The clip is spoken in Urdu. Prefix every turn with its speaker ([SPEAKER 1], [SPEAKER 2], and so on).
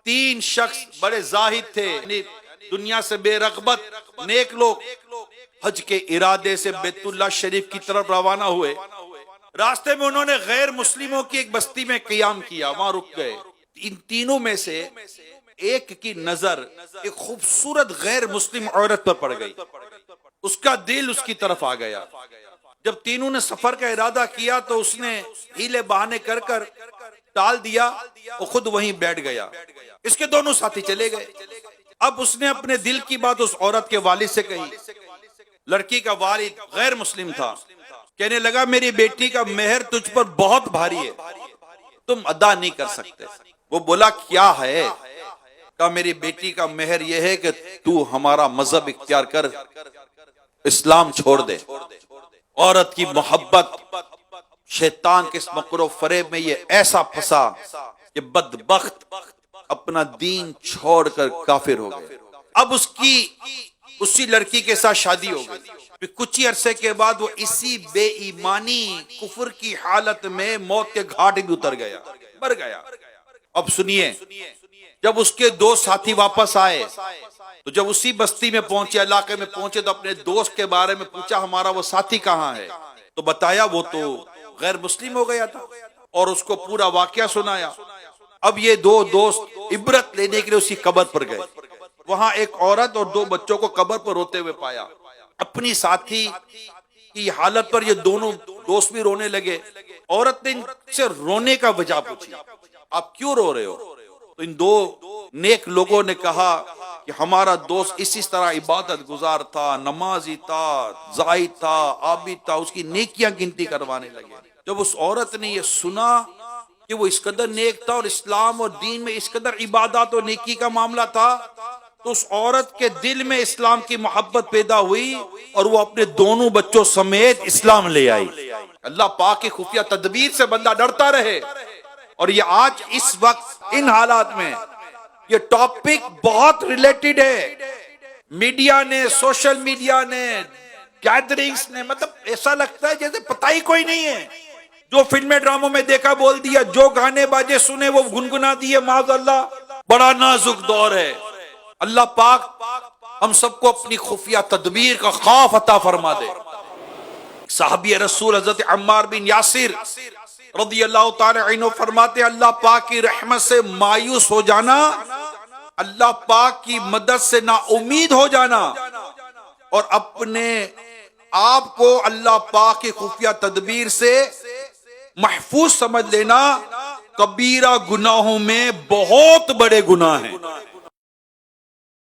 [SPEAKER 1] تین شخص بڑے زاہد تھے، یعنی دنیا سے بے رغبت نیک لوگ، حج کے ارادے سے بیت اللہ شریف کی طرف روانہ ہوئے۔ راستے میں انہوں نے غیر مسلموں کی ایک بستی میں قیام کیا، وہاں رک گئے۔ ان تینوں میں سے ایک کی نظر ایک خوبصورت غیر مسلم عورت پر پڑ گئی، اس کا دل اس کی طرف آ گیا۔ جب تینوں نے سفر کا ارادہ کیا تو اس نے ہیلے بہانے کر کر ٹال دیا اور خود وہیں بیٹھ گیا۔ اس کے دونوں ساتھی چلے گئے۔ اب اس نے اپنے دل کی بات اس عورت کے والد سے کہی۔ لڑکی کا والد غیر مسلم تھا، کہنے لگا میری بیٹی کا مہر تجھ پر بہت بھاری ہے، تم ادا نہیں کر سکتے۔ وہ بولا کیا ہے؟ کہا میری بیٹی کا مہر یہ ہے کہ تو ہمارا مذہب اختیار کر، اسلام چھوڑ دے۔ عورت کی محبت شیطان کے اس مکر و فریب میں یہ ایسا پھنسا کہ بدبخت اپنا دین چھوڑ کر کافر ہو گئے۔ اب اسی لڑکی کے ساتھ شادی ہو گئی۔ پھر کچھ ہی عرصے کے بعد وہ اسی بے ایمانی کفر کی حالت میں موت کے گھاٹ بھی اتر گیا، مر گیا۔ اب سنیے، جب اس کے دو ساتھی واپس آئے تو جب اسی بستی میں پہنچے، علاقے میں پہنچے تو اپنے دوست کے بارے میں پوچھا ہمارا وہ ساتھی کہاں ہے؟ تو بتایا وہ تو غیر مسلم ہو گیا تھا، اور اس کو پورا واقعہ سنایا۔ اب یہ دو دوست عبرت لینے کے لیے اسی قبر پر گئے۔ وہاں ایک عورت اور دو بچوں کو قبر پر روتے ہوئے پایا۔ اپنی ساتھی کی حالت پر یہ دونوں دوست بھی رونے لگے۔ عورت نے ان سے رونے کا وجہ پوچھی، آپ کیوں رو رہے ہو؟ تو ان دو نیک لوگوں نے کہا کہ ہمارا دوست اسی طرح عبادت گزار تھا، نمازی تھا، زاہد تھا، عابد تھا، اس کی نیکیاں گنتی کروانے لگے۔ جب اس عورت نے یہ سنا کہ وہ اس قدر نیک تھا اور اسلام اور دین میں اس قدر عبادات اور نیکی کا معاملہ تھا، تو اس عورت کے دل میں اسلام کی محبت پیدا ہوئی اور وہ اپنے دونوں بچوں سمیت اسلام لے آئی۔ اللہ پاک کی خفیہ تدبیر سے بندہ ڈرتا رہے۔ اور یہ آج اس وقت ان حالات میں یہ ٹاپک بہت ریلیٹڈ ہے۔ میڈیا نے، سوشل میڈیا نے، گیدرنگز نے، مطلب ایسا لگتا ہے جیسے پتہ ہی کوئی نہیں ہے۔ جو فلمیں ڈراموں میں دیکھا بول دیا، جو گانے باجے سنے وہ گنگنا دیے، معاذ اللہ۔ بڑا نازک دور ہے۔ اللہ پاک ہم سب کو اپنی خفیہ تدبیر کا خوف عطا فرما دے۔ صحابی رسول حضرت عمار بن یاسر رضی اللہ تعالی عنہ فرماتے اللہ پاک کی رحمت سے مایوس ہو جانا، اللہ پاک کی مدد سے نا امید ہو جانا، اور اپنے آپ کو اللہ پاک کی خفیہ تدبیر سے محفوظ سمجھ لینا، کبیرہ گناہوں میں بہت بڑے گناہ ہیں۔